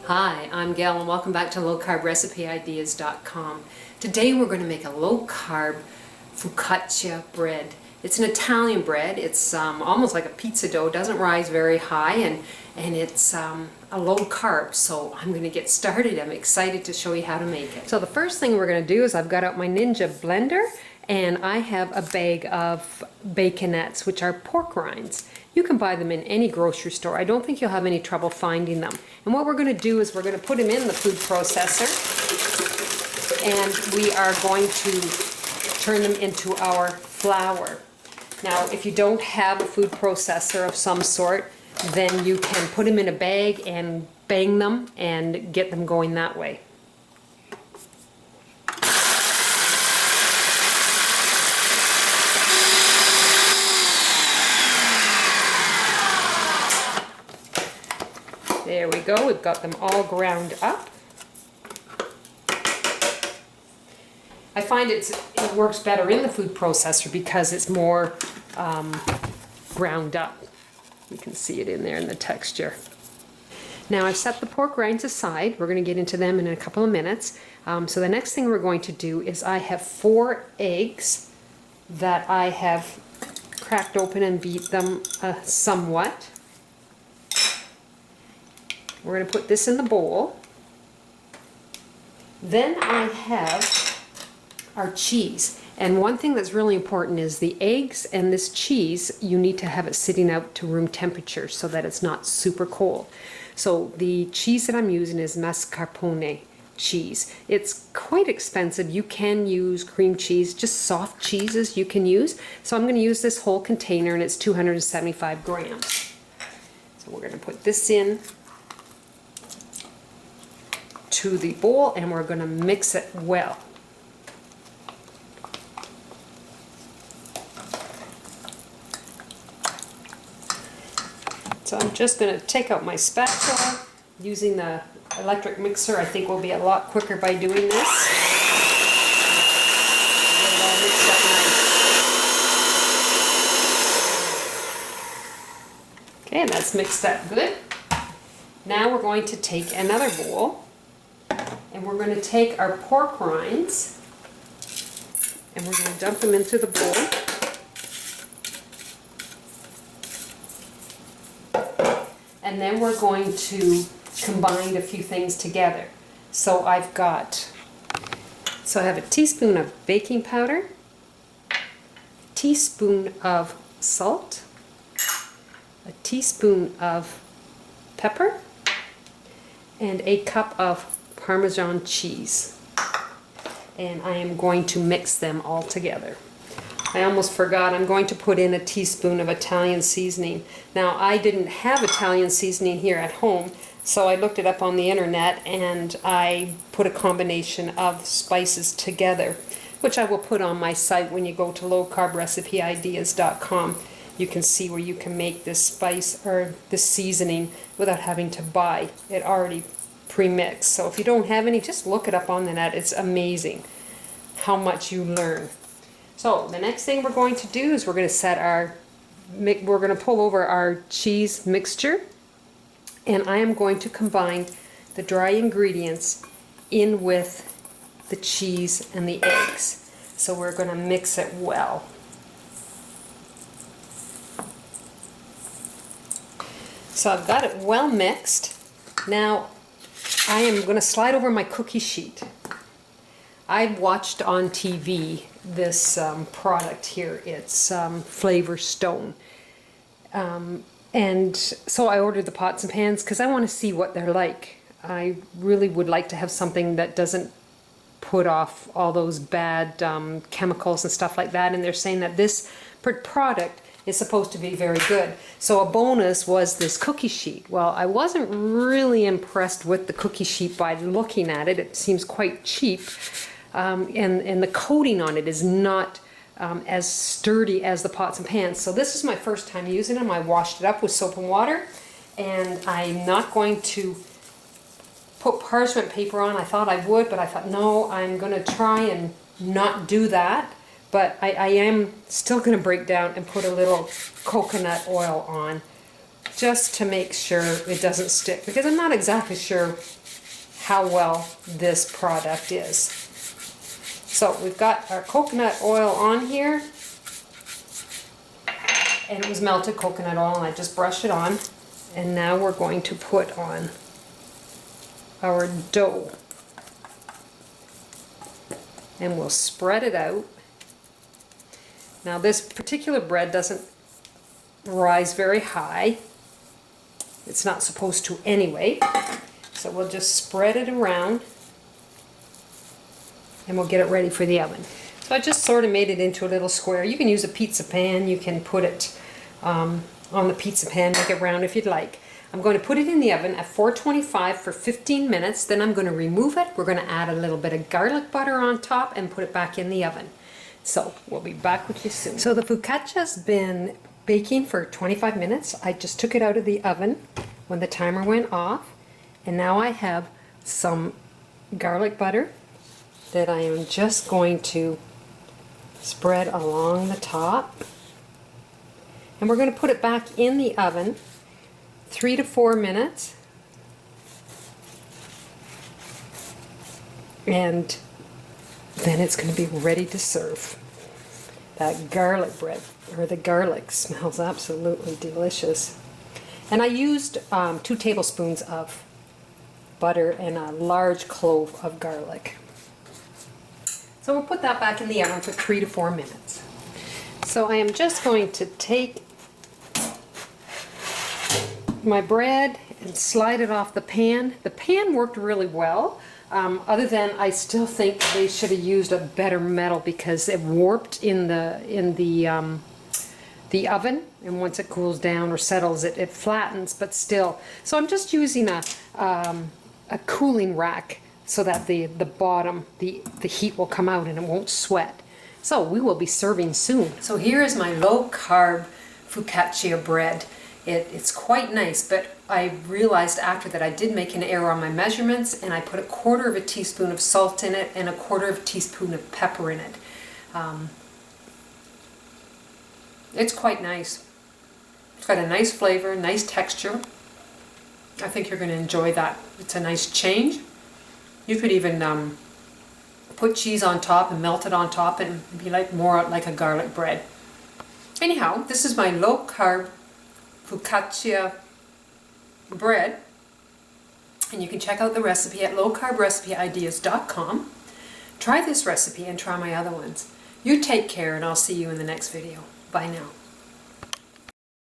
Hi, I'm Gail and welcome back to Low-carb-recipe-ideas.com. Today we're going to make a low-carb focaccia bread. It's an Italian bread. It's almost like a pizza dough. It doesn't rise very high and it's a low carb. So I'm going to get started. I'm excited to show you how to make it. So the first thing we're going to do is I've got out my Ninja blender and I have a bag of baconettes, which are pork rinds. You can buy them in any grocery store. I don't think you'll have any trouble finding them. And what we're going to do is we're going to put them in the food processor and we are going to turn them into our flour. Now, if you don't have a food processor of some sort, then you can put them in a bag and bang them and get them going that way. There we go, we've got them all ground up. I find it works better in the food processor because it's more ground up. You can see it in there in the texture. Now I've set the pork rinds aside. We're going to get into them in a couple of minutes. So the next thing we're going to do is I have 4 eggs that I have cracked open and beat them somewhat. We're going to put this in the bowl. Then I have our cheese. And one thing that's really important is the eggs and this cheese, you need to have it sitting out to room temperature so that it's not super cold. So the cheese that I'm using is mascarpone cheese. It's quite expensive. You can use cream cheese, just soft cheeses you can use. So I'm going to use this whole container and it's 275 grams. So we're going to put this in to the bowl and we're going to mix it well. So I'm just going to take out my spatula. Using the electric mixer I think will be a lot quicker by doing this. Get it all mixed up nice. Okay, and that's mixed up good. Now we're going to take another bowl and we're going to take our pork rinds and we're going to dump them into the bowl. And then we're going to combine a few things together. So I have a teaspoon of baking powder, a teaspoon of salt, a teaspoon of pepper, and a cup of Parmesan cheese. And I am going to mix them all together. I almost forgot, I'm going to put in a teaspoon of Italian seasoning. Now, I didn't have Italian seasoning here at home, so I looked it up on the internet and I put a combination of spices together, which I will put on my site when you go to lowcarbrecipe-ideas.com. You can see where you can make this spice or this seasoning without having to buy it already pre-mixed. So if you don't have any, just look it up on the net. It's amazing how much you learn. So the next thing we're going to do is we're going to pull over our cheese mixture, and I am going to combine the dry ingredients in with the cheese and the eggs. So we're going to mix it well. So I've got it well mixed. Now I am going to slide over my cookie sheet. I've watched on TV this product here. It's Flavor Stone. And so I ordered the pots and pans because I want to see what they're like. I really would like to have something that doesn't put off all those bad chemicals and stuff like that. And they're saying that this product is supposed to be very good. So a bonus was this cookie sheet. Well, I wasn't really impressed with the cookie sheet by looking at it. It seems quite cheap. And the coating on it is not as sturdy as the pots and pans. So this is my first time using them. I washed it up with soap and water, and I'm not going to put parchment paper on. I thought I would, but I thought no, I'm going to try and not do that. But I am still going to break down and put a little coconut oil on just to make sure it doesn't stick, because I'm not exactly sure how well this product is. So we've got our coconut oil on here, and it was melted coconut oil, and I just brushed it on. And now we're going to put on our dough, and we'll spread it out. Now this particular bread doesn't rise very high. It's not supposed to anyway. So we'll just spread it around, and we'll get it ready for the oven. So I just sort of made it into a little square. You can use a pizza pan. You can put it on the pizza pan, make it round if you'd like. I'm going to put it in the oven at 425 for 15 minutes. Then I'm going to remove it. We're going to add a little bit of garlic butter on top and put it back in the oven. So we'll be back with you soon. So the focaccia's been baking for 25 minutes. I just took it out of the oven when the timer went off. And now I have some garlic butter that I am just going to spread along the top. And we're going to put it back in the oven 3 to 4 minutes. And then it's going to be ready to serve. That garlic bread, or the garlic, smells absolutely delicious. And I used 2 tablespoons of butter and a large clove of garlic. So we'll put that back in the oven for 3 to 4 minutes. So I am just going to take my bread and slide it off the pan. The pan worked really well, other than I still think they should have used a better metal because it warped in the oven, and once it cools down or settles, it flattens, but still. So I'm just using a cooling rack so that the bottom, the heat will come out and it won't sweat. So we will be serving soon. So here is my low-carb focaccia bread. It's quite nice, but I realized after that I did make an error on my measurements, and I put 1/4 teaspoon of salt in it and 1/4 teaspoon of pepper in it. It's quite nice. It's got a nice flavor, nice texture. I think you're going to enjoy that. It's a nice change. You could even put cheese on top and melt it on top and be like more like a garlic bread. Anyhow, this is my low-carb focaccia bread, and you can check out the recipe at lowcarbrecipe.ideas.com. Try this recipe and try my other ones. You take care, and I'll see you in the next video. Bye now.